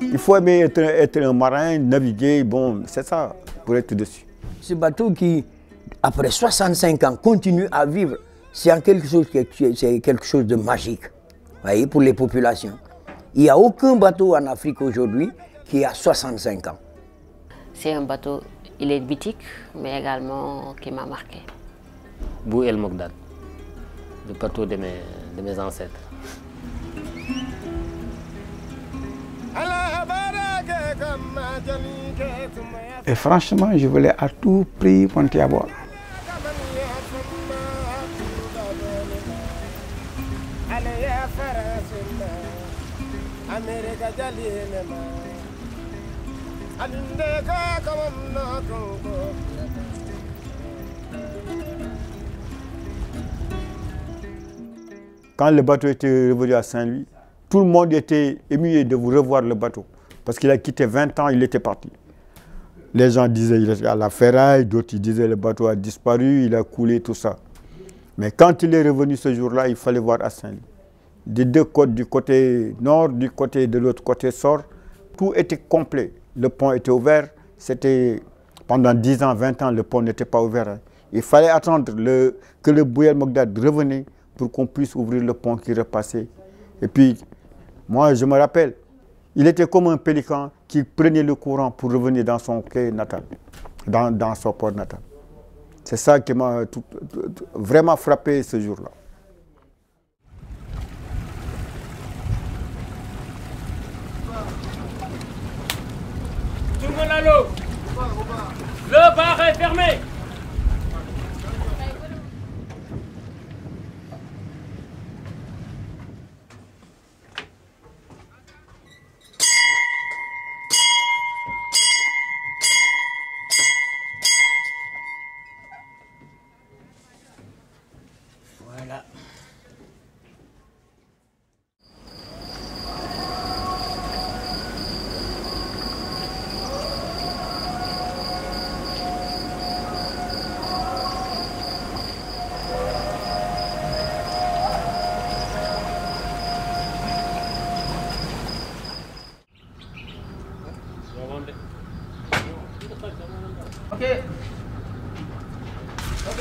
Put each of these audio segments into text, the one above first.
Il faut aimer être un marin, naviguer, bon, c'est ça, pour être dessus. Ce bateau qui, après 65 ans, continue à vivre, c'est quelque chose de magique, voyez, pour les populations. Il n'y a aucun bateau en Afrique aujourd'hui qui a 65 ans. C'est un bateau, il est mythique, mais également qui m'a marqué. Bou El Mogdad, le bateau de mes ancêtres. Et franchement, je voulais à tout prix monter à bord. Quand le bateau était revenu à Saint-Louis, tout le monde était ému de vous revoir le bateau. Parce qu'il a quitté 20 ans, il était parti. Les gens disaient qu'il était à la ferraille, d'autres disaient le bateau a disparu, il a coulé, tout ça. Mais quand il est revenu ce jour-là, il fallait voir à Saint-Louis. Des deux côtes, du côté nord, du côté de l'autre côté sort, tout était complet. Le pont était ouvert, c'était pendant 10 ans, 20 ans, le pont n'était pas ouvert. Il fallait attendre que le Bou El Mogdad revenait pour qu'on puisse ouvrir le pont qui repassait. Et puis, moi, je me rappelle, il était comme un pélican qui prenait le courant pour revenir dans son quai natal, dans son port natal. C'est ça qui m'a vraiment frappé ce jour-là. Tout le monde à l'eau. Le bar est fermé. Voilà. Ok. Ok.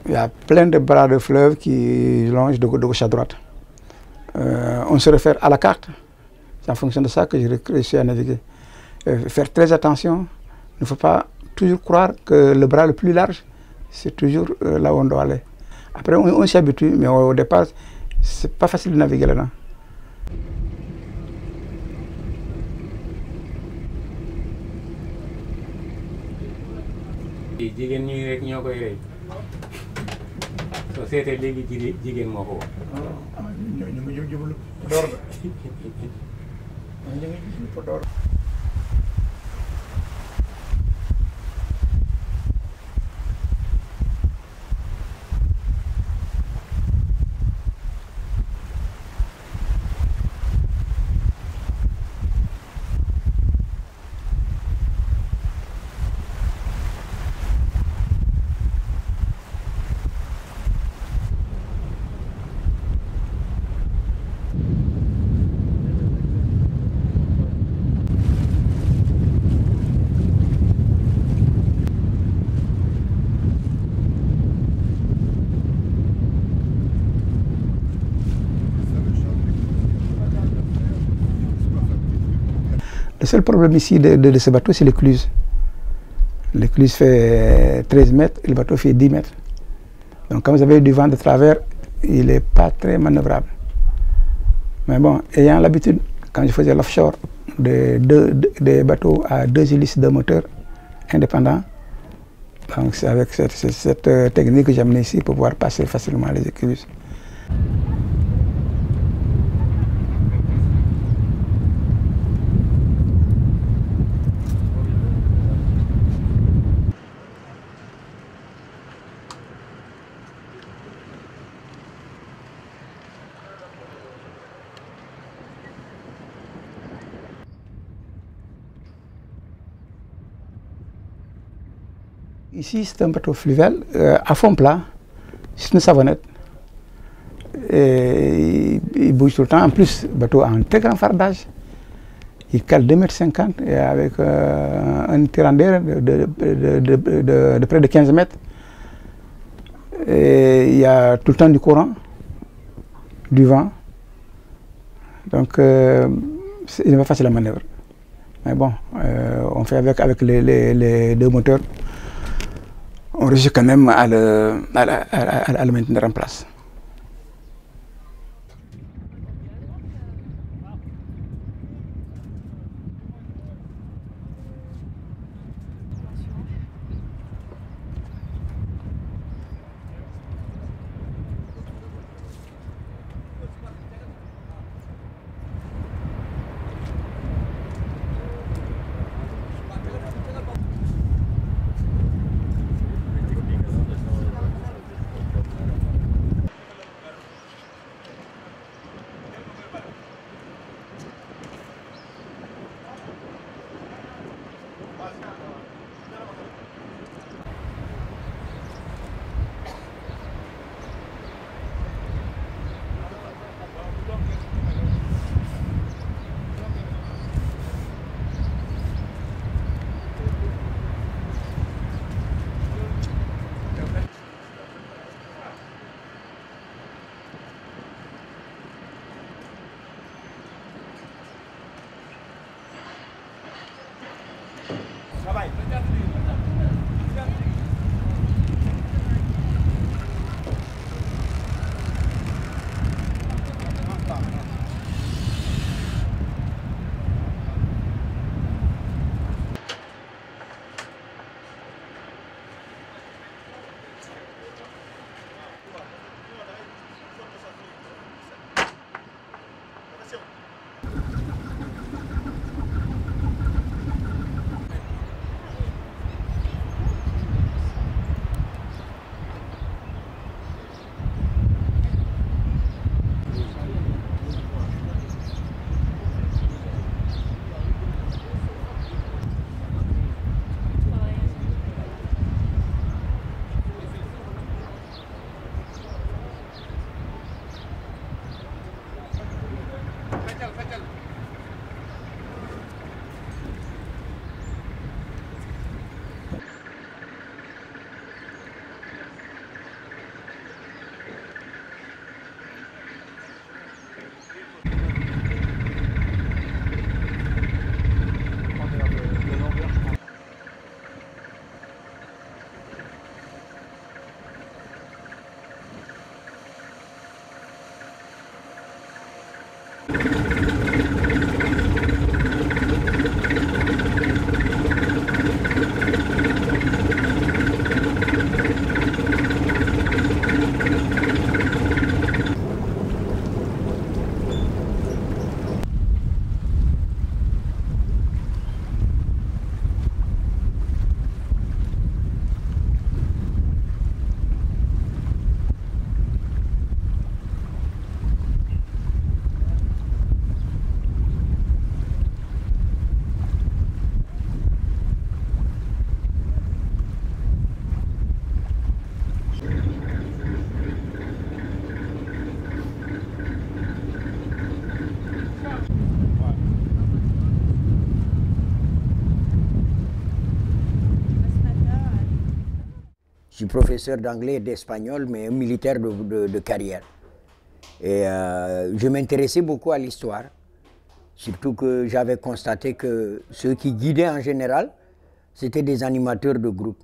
Il y a plein de bras de fleuve qui longent de gauche à droite. On se réfère à la carte. C'est en fonction de ça que j'ai réussi à naviguer. Faire très attention. Il ne faut pas toujours croire que le bras le plus large, c'est toujours là où on doit aller. Après, on s'y habitue, mais au départ, c'est pas facile de naviguer là-dedans. jigéen ñi rek ñoo koy rey soo seetee léegi jigéen moo ko wax. Le seul problème ici de ce bateau, c'est l'écluse. L'écluse fait 13 mètres et le bateau fait 10 mètres. Donc quand vous avez du vent de travers, il n'est pas très manœuvrable. Mais bon, ayant l'habitude, quand je faisais l'offshore, des bateaux à 2 hélices de moteur indépendants, donc c'est avec cette technique que j'ai amenée ici pour pouvoir passer facilement les écluses. Ici, c'est un bateau fluvial à fond plat, c'est une savonnette. Et il bouge tout le temps. En plus, le bateau a un très grand fardage. Il cale 2,50 m et avec un tirant d'air de près de 15 mètres. Et il y a tout le temps du courant, du vent. Donc, il n'est pas facile à manœuvre. Mais bon, on fait avec les 2 moteurs. On réussit quand même à le maintenir en place. Je suis professeur d'anglais et d'espagnol, mais un militaire de carrière. Et je m'intéressais beaucoup à l'histoire, surtout que j'avais constaté que ceux qui guidaient en général, c'était des animateurs de groupe.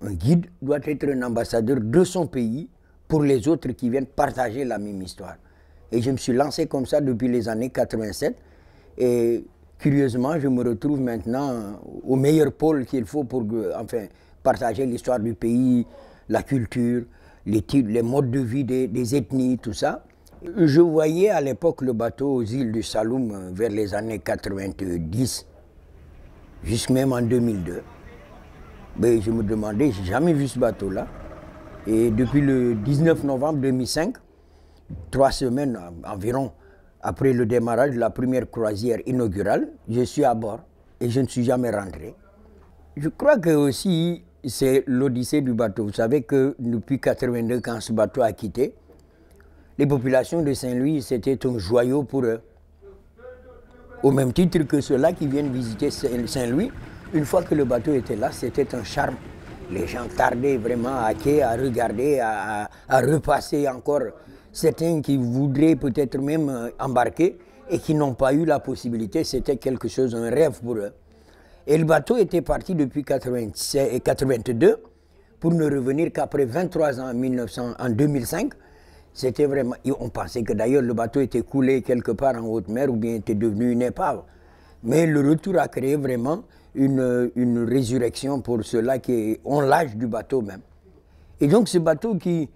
Un guide doit être un ambassadeur de son pays pour les autres qui viennent partager la même histoire. Et je me suis lancé comme ça depuis les années 87. Et curieusement, je me retrouve maintenant au meilleur pôle qu'il faut pour enfin, partager l'histoire du pays, la culture, les modes de vie des ethnies, tout ça. Je voyais à l'époque le bateau aux îles du Saloum vers les années 90, jusqu'à même en 2002. Mais je me demandais, je n'ai jamais vu ce bateau-là. Et depuis le 19 novembre 2005, 3 semaines environ après le démarrage de la première croisière inaugurale, je suis à bord et je ne suis jamais rentré. Je crois que aussi c'est l'odyssée du bateau. Vous savez que depuis 82, quand ce bateau a quitté, les populations de Saint-Louis, c'était un joyau pour eux. Au même titre que ceux-là qui viennent visiter Saint-Louis, une fois que le bateau était là, c'était un charme. Les gens tardaient vraiment à quai, à regarder, à repasser encore. Certains qui voudraient peut-être même embarquer et qui n'ont pas eu la possibilité, c'était quelque chose, un rêve pour eux. Et le bateau était parti depuis 82 pour ne revenir qu'après 23 ans en 2005. C'était vraiment, on pensait que d'ailleurs le bateau était coulé quelque part en haute mer ou bien était devenu une épave. Mais le retour a créé vraiment une résurrection pour ceux-là qui ont l'âge du bateau même. Et donc ce bateau qui,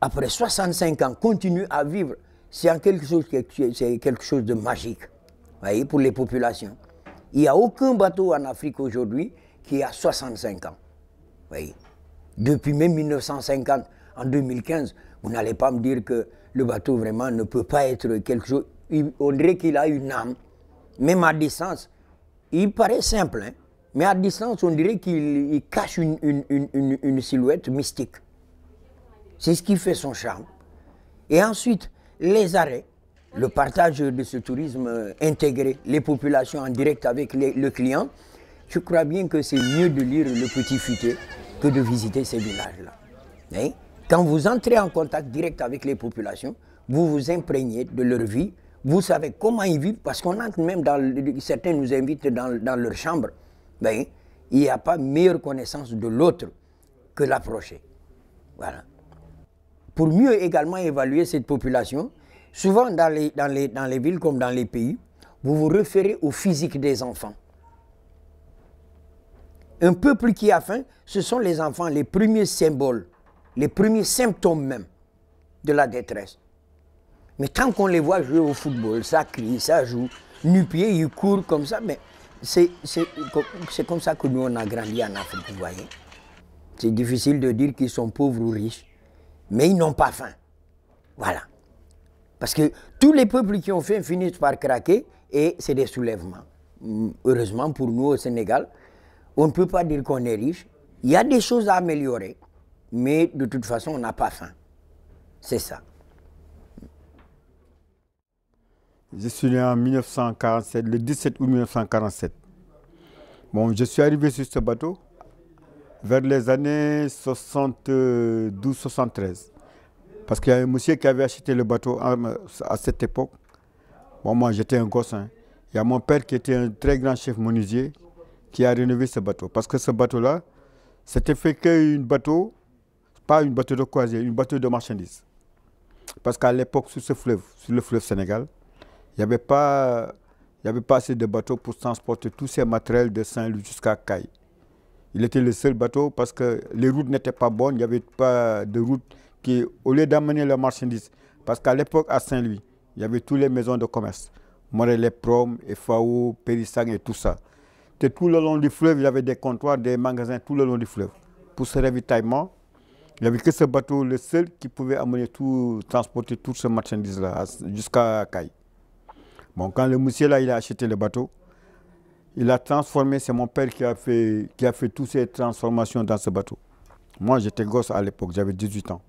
après 65 ans, continue à vivre, c'est quelque chose de magique, voyez, pour les populations. Il n'y a aucun bateau en Afrique aujourd'hui qui a 65 ans. Voyez. Depuis même 1950, en 2015, vous n'allez pas me dire que le bateau vraiment ne peut pas être quelque chose. On dirait qu'il a une âme. Même à distance, il paraît simple, hein? Mais à distance, on dirait qu'il cache une silhouette mystique. C'est ce qui fait son charme. Et ensuite, les arrêts, le partage de ce tourisme intégré, les populations en direct avec le client, je crois bien que c'est mieux de lire Le Petit Futé que de visiter ces villages-là. Hein? Quand vous entrez en contact direct avec les populations, vous vous imprégnez de leur vie, vous savez comment ils vivent, parce qu'on entre même certains nous invitent dans leur chambre. Ben, il n'y a pas meilleure connaissance de l'autre que l'approcher. Voilà. Pour mieux également évaluer cette population, souvent dans les villes comme dans les pays, vous vous référez au physique des enfants. Un peuple qui a faim, ce sont les enfants, les premiers symboles, les premiers symptômes même de la détresse. Mais tant qu'on les voit jouer au football, ça crie, ça joue, nu-pieds, ils courent comme ça, mais c'est comme ça que nous on a grandi en Afrique, vous voyez. C'est difficile de dire qu'ils sont pauvres ou riches, mais ils n'ont pas faim. Voilà. Parce que tous les peuples qui ont faim finissent par craquer et c'est des soulèvements. Heureusement pour nous au Sénégal, on ne peut pas dire qu'on est riche. Il y a des choses à améliorer, mais de toute façon, on n'a pas faim. C'est ça. Je suis né en 1947, le 17 août 1947. Bon, je suis arrivé sur ce bateau vers les années 72-73. Parce qu'il y a un monsieur qui avait acheté le bateau à cette époque. Bon, moi, j'étais un gosse. Hein. Il y a mon père qui était un très grand chef menuisier qui a rénové ce bateau. Parce que ce bateau-là, c'était fait qu'un bateau, pas une bateau de croisière, une bateau de marchandises. Parce qu'à l'époque, sur le fleuve Sénégal, Il n'y avait pas assez de bateaux pour transporter tous ces matériels de Saint-Louis jusqu'à Caille. Il était le seul bateau parce que les routes n'étaient pas bonnes, il n'y avait pas de route qui, au lieu d'amener la marchandise, parce qu'à l'époque à Saint-Louis, il y avait toutes les maisons de commerce, Morel Prom, FAO, Périssang et tout ça. Et tout le long du fleuve, il y avait des comptoirs, des magasins tout le long du fleuve. Pour ce ravitaillement, il n'y avait que ce bateau, le seul qui pouvait amener tout, transporter tout ce marchandise-là jusqu'à Caille. Bon, quand le monsieur là, il a acheté le bateau, il a transformé, c'est mon père qui a fait toutes ces transformations dans ce bateau. Moi, j'étais gosse à l'époque, j'avais 18 ans.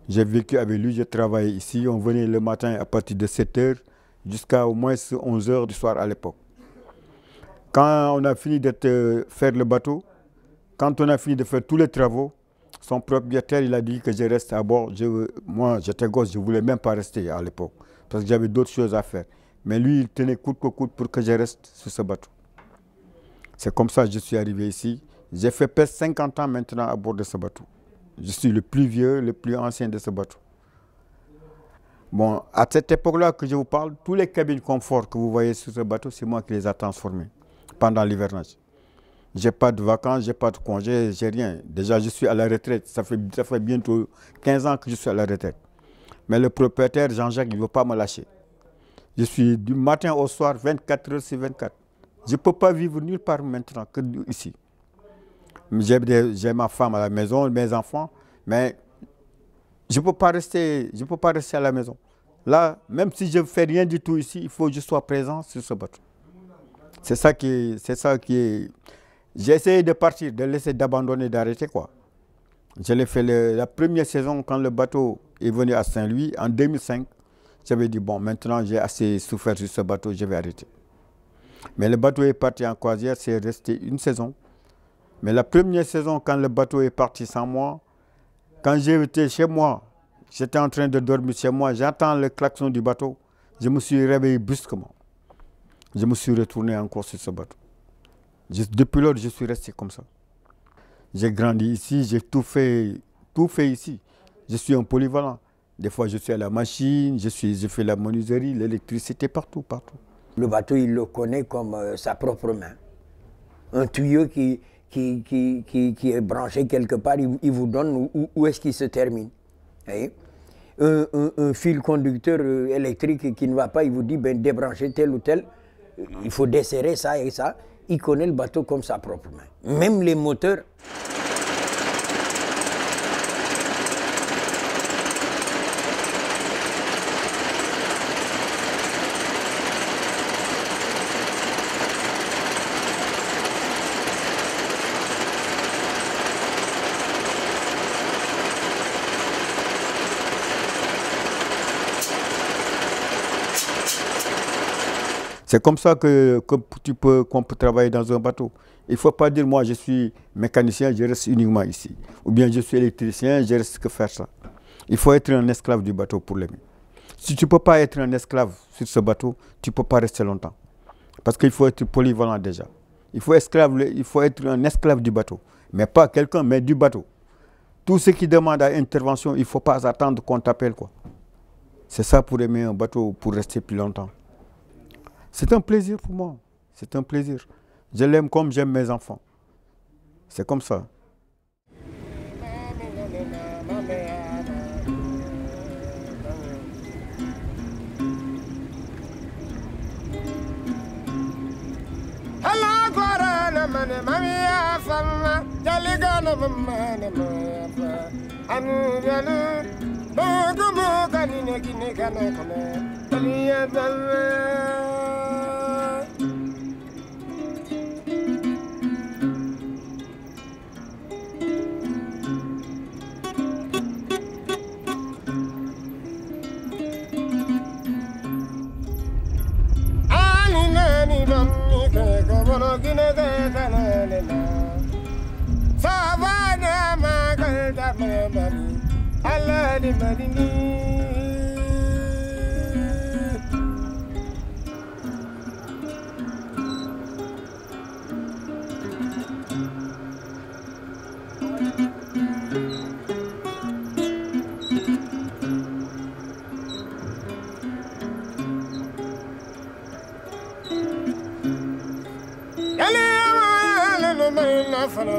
J'ai vécu avec lui, j'ai travaillé ici. On venait le matin à partir de 7 h jusqu'à au moins 11 h du soir à l'époque. Quand on a fini de faire le bateau, quand on a fini de faire tous les travaux, son propriétaire, il a dit que je reste à bord. Moi, j'étais gosse, je ne voulais même pas rester à l'époque, parce que j'avais d'autres choses à faire. Mais lui, il tenait coûte que coûte pour que je reste sur ce bateau. C'est comme ça que je suis arrivé ici. J'ai fait presque 50 ans maintenant à bord de ce bateau. Je suis le plus vieux, le plus ancien de ce bateau. Bon, à cette époque-là que je vous parle, tous les cabines confort que vous voyez sur ce bateau, c'est moi qui les ai transformés pendant l'hivernage. Je n'ai pas de vacances, je n'ai pas de congés, je n'ai rien. Déjà, je suis à la retraite. Ça fait bientôt 15 ans que je suis à la retraite. Mais le propriétaire, Jean-Jacques, il ne veut pas me lâcher. Je suis du matin au soir, 24 h sur 24. Je ne peux pas vivre nulle part maintenant que ici. J'ai ma femme à la maison, mes enfants, mais je ne peux pas rester à la maison. Là, même si je ne fais rien du tout ici, il faut que je sois présent sur ce bateau. C'est ça qui est... J'ai essayé de partir, de laisser, d'abandonner, d'arrêter quoi. Je l'ai fait la première saison quand le bateau est venu à Saint-Louis, en 2005. J'avais dit, bon, maintenant j'ai assez souffert sur ce bateau, je vais arrêter. Mais le bateau est parti en croisière, c'est resté une saison. Mais la première saison, quand le bateau est parti sans moi, quand j'étais chez moi, j'étais en train de dormir chez moi, j'entends le klaxon du bateau, je me suis réveillé brusquement. Je me suis retourné encore sur ce bateau. Depuis lors, je suis resté comme ça. J'ai grandi ici, j'ai tout fait ici. Je suis un polyvalent. Des fois, je suis à la machine, je fais la menuiserie, l'électricité, partout. Le bateau, il le connaît comme sa propre main. Un tuyau qui est branché quelque part, il vous donne où est-ce qu'il se termine. Un fil conducteur électrique qui ne va pas, il vous dit, ben, débranchez tel ou tel, il faut desserrer ça et ça. Il connaît le bateau comme sa propre main. Même les moteurs. C'est comme ça qu'on peut travailler dans un bateau. Il ne faut pas dire, moi, je suis mécanicien, je reste uniquement ici. Ou bien, je suis électricien, je reste que faire ça. Il faut être un esclave du bateau pour l'aimer. Si tu ne peux pas être un esclave sur ce bateau, tu ne peux pas rester longtemps. Parce qu'il faut être polyvalent déjà. Il faut être un esclave du bateau. Mais pas quelqu'un, mais du bateau. Tout ce qui demande à intervention, il ne faut pas attendre qu'on t'appelle, quoi. C'est ça pour aimer un bateau, pour rester plus longtemps. C'est un plaisir pour moi. C'est un plaisir. Je l'aime comme j'aime mes enfants. C'est comme ça. Mon nom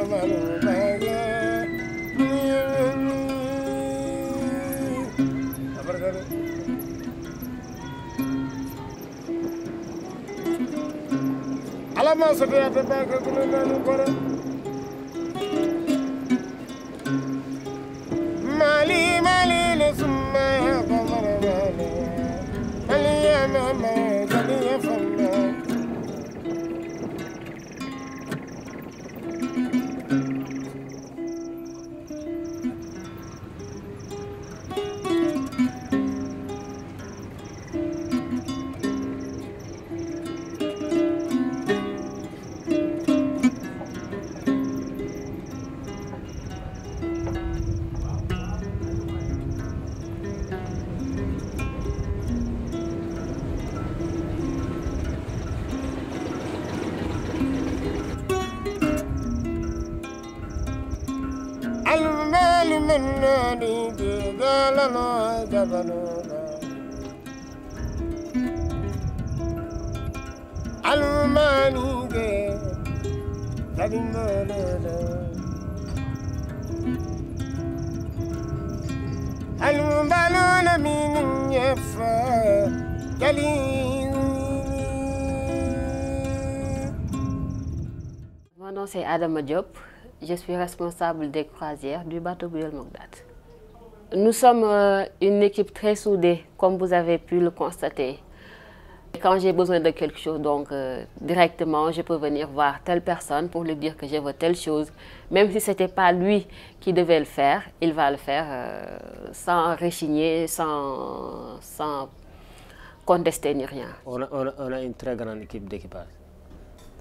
c'est Adama Diop, je suis responsable des croisières du bateau Bu El Mogdad. Nous sommes une équipe très soudée, comme vous avez pu le constater. Quand j'ai besoin de quelque chose, donc directement, je peux venir voir telle personne pour lui dire que je veux telle chose. Même si ce n'était pas lui qui devait le faire, il va le faire sans rechigner, sans contester ni rien. On a une très grande équipe d'équipage.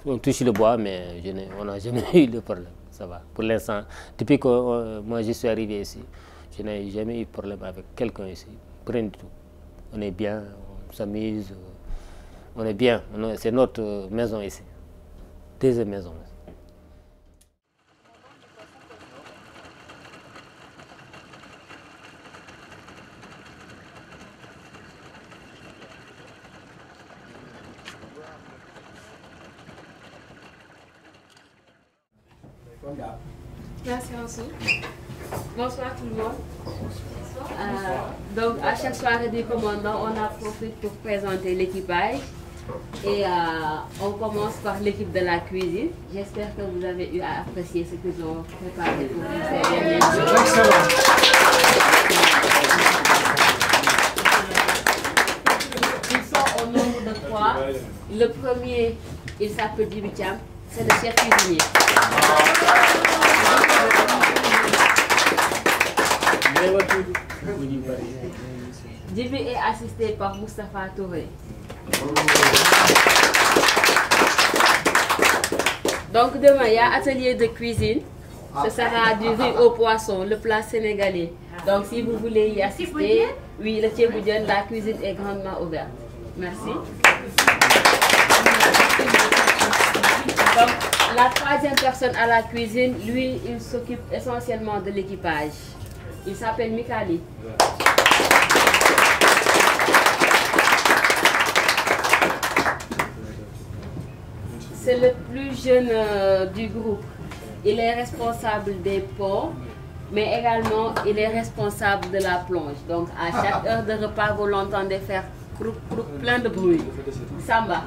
On touche le bois, mais on n'a jamais eu de problème. Ça va. Pour l'instant, depuis que moi je suis arrivé ici, je n'ai jamais eu de problème avec quelqu'un ici. Rien du tout. On est bien, on s'amuse. On est bien, c'est notre maison ici. Deuxième maison. Merci Ansu. Bonsoir tout le monde. Donc à chaque soirée du commandant, on en profite pour présenter l'équipage. Et on commence par l'équipe de la cuisine. J'espère que vous avez eu à apprécier ce qu'ils ont préparé pour vous ces derniers jours. Ils sont au nombre de 3. Le premier, il s'appelle Djibi Thiam, c'est le chef cuisinier. Djibi est assisté par Moustapha Touré. Donc demain, il y a atelier de cuisine. Ce sera du riz au poisson, le plat sénégalais. Donc si vous voulez y assister, oui, le Thieboudienne, la cuisine est grandement ouverte. Merci. Donc la troisième personne à la cuisine, lui, il s'occupe essentiellement de l'équipage. Il s'appelle Mikali. C'est le plus jeune du groupe. Il est responsable des ponts, mais également il est responsable de la plonge. Donc à chaque heure de repas, vous l'entendez faire crouc, crouc, plein de bruit. Samba.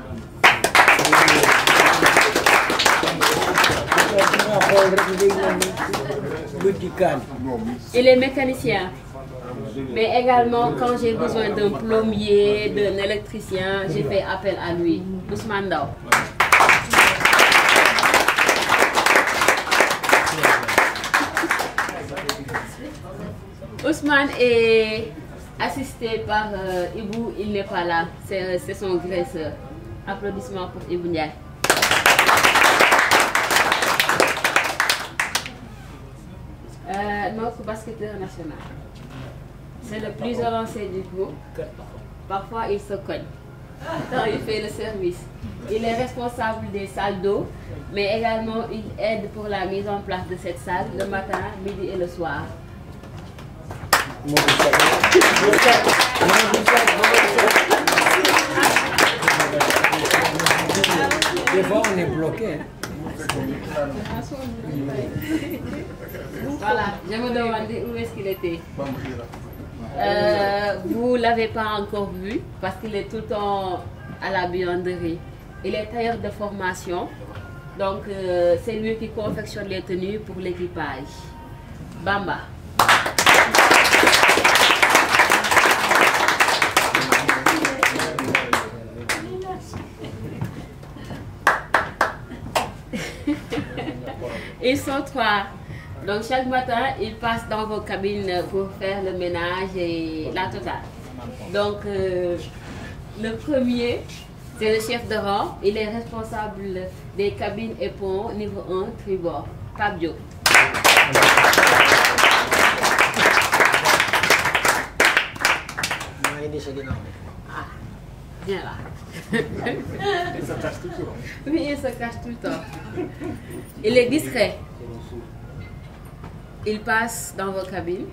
Il est mécanicien. Mais également, quand j'ai besoin d'un plombier, d'un électricien, j'ai fait appel à lui. Ousmane Dao. Ousmane est assisté par Ibou, il n'est pas là, c'est son graisseur. Applaudissements pour Ibou Ndiaye. Notre basketteur national. C'est le plus avancé du groupe. Parfois, il se cogne. Quand il fait le service. Il est responsable des salles d'eau, mais également il aide pour la mise en place de cette salle le matin, midi et le soir. Des fois, on est bloqué. Voilà, je me demandais où est-ce qu'il était. Vous ne l'avez pas encore vu parce qu'il est tout le temps à la buanderie. Il est tailleur de formation, donc c'est lui qui confectionne les tenues pour l'équipage. Bamba. Ils sont 3. Donc chaque matin, ils passent dans vos cabines pour faire le ménage et la totale. Donc le premier, c'est le chef de rang. Il est responsable des cabines et ponts niveau 1 tribord. Fabio. Ah, viens là. Il se cache tout le temps. Oui, il se cache tout le temps. Il est discret. Il passe dans vos cabines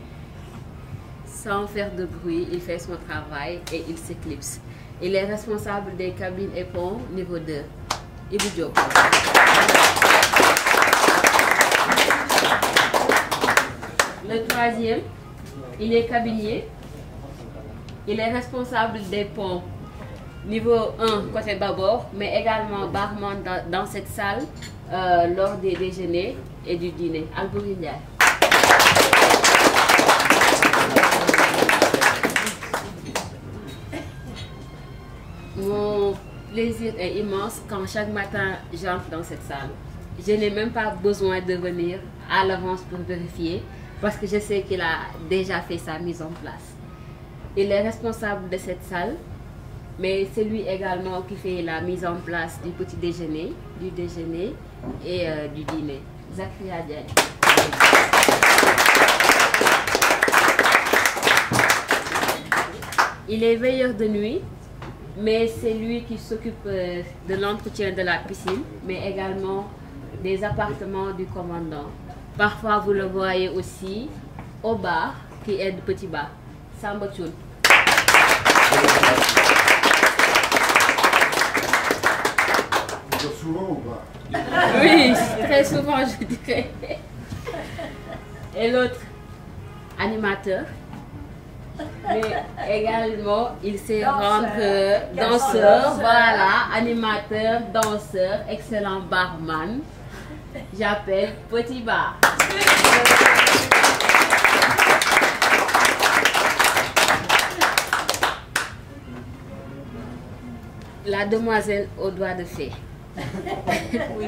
sans faire de bruit. Il fait son travail et il s'éclipse. Il est responsable des cabines et ponts niveau 2. Ibou Diop. Le troisième, il est cabinier. Il est responsable des ponts niveau 1 côté bâbord, mais également barman dans cette salle lors des déjeuners et du dîner. Albouri Ndiaye. Mon plaisir est immense quand chaque matin j'entre dans cette salle. Je n'ai même pas besoin de venir à l'avance pour vérifier parce que je sais qu'il a déjà fait sa mise en place. Il est responsable de cette salle, mais c'est lui également qui fait la mise en place du petit déjeuner, du déjeuner et du dîner. Zakaria Diagne. Il est veilleur de nuit, mais c'est lui qui s'occupe de l'entretien de la piscine, mais également des appartements du commandant. Parfois, vous le voyez aussi au bar, qui est le petit bar. Samba Thioune. Souvent ou pas? Oui, très souvent, je dirais. Et l'autre, animateur. Mais également, il sait rendre danseur, voilà, animateur, danseur, excellent barman. J'appelle Petit Bar. La demoiselle aux doigts de fée. Oui.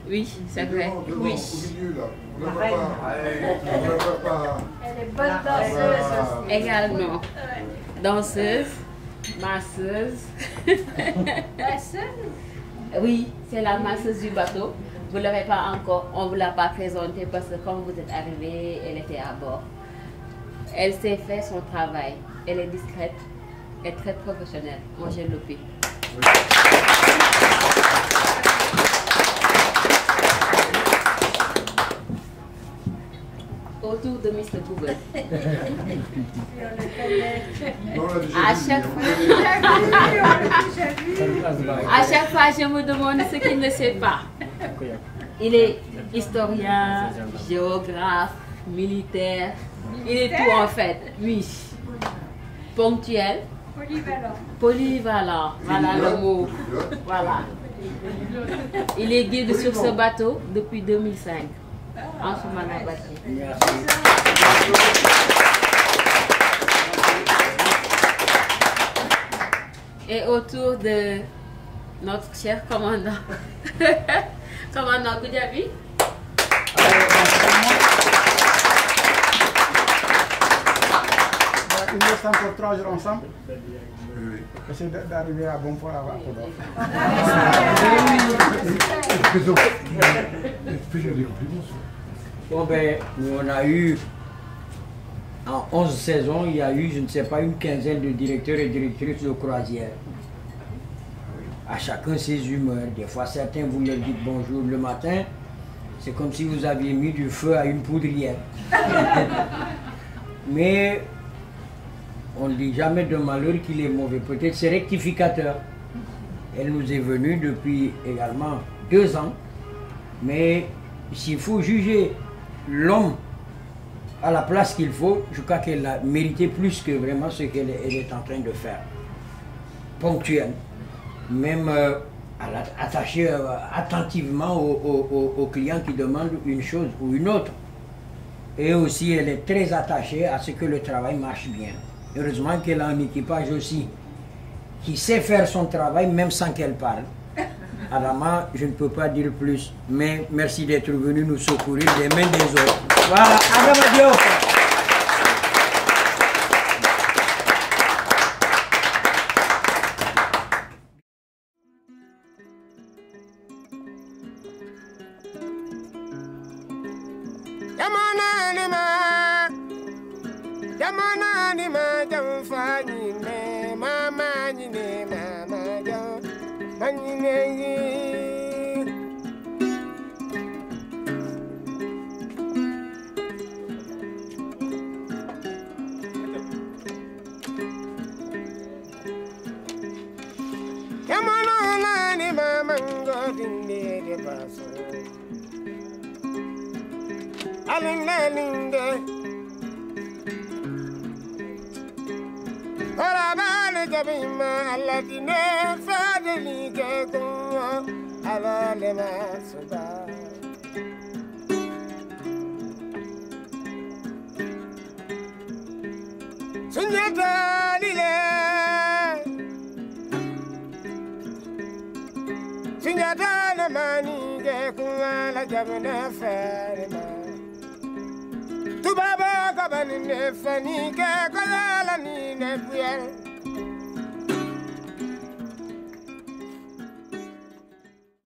Oui, c'est vrai. Oui. Elle est bonne danseuse. Également. Danseuse, masseuse. Masseuse? Oui, c'est la masseuse du bateau. Vous ne l'avez pas encore, on ne vous l'a pas présentée parce que quand vous êtes arrivé, elle était à bord. Elle sait faire son travail. Elle est discrète et très professionnelle. Angèle Lopé. Autour de Mr. Google. À chaque fois, je me demande ce qu'il ne sait pas. Il est historien, géographe, militaire. Il est tout en fait. Oui. Ponctuel. Polyvalent. Polyvalent. Voilà le mot. Voilà. Il est guide sur ce bateau depuis 2005. En ce moment et autour de notre cher commandant. Commandant Goudiaby. Il reste encore 3 jours ensemble. Essayez d'arriver à bon port à Podor. Bon ben, on a eu, en 11 saisons, il y a eu, je ne sais pas, une quinzaine de directeurs et directrices de croisière. À chacun ses humeurs. Des fois, certains vous leur dites bonjour le matin. C'est comme si vous aviez mis du feu à une poudrière. Mais on ne dit jamais de malheur qu'il est mauvais. Peut-être c'est rectificateur. Elle nous est venue depuis également 2 ans. Mais s'il faut juger l'homme à la place qu'il faut, je crois qu'elle a mérité plus que vraiment ce qu'elle est en train de faire. Ponctuelle. Même attachée attentivement aux clients qui demandent une chose ou une autre. Et aussi, elle est très attachée à ce que le travail marche bien. Heureusement qu'elle a un équipage aussi qui sait faire son travail même sans qu'elle parle. Adama, je ne peux pas dire plus, mais merci d'être venu nous secourir des mains des autres. Voilà, Adama Diop. Tubaba kabani ne fani ke kola la ni ne buel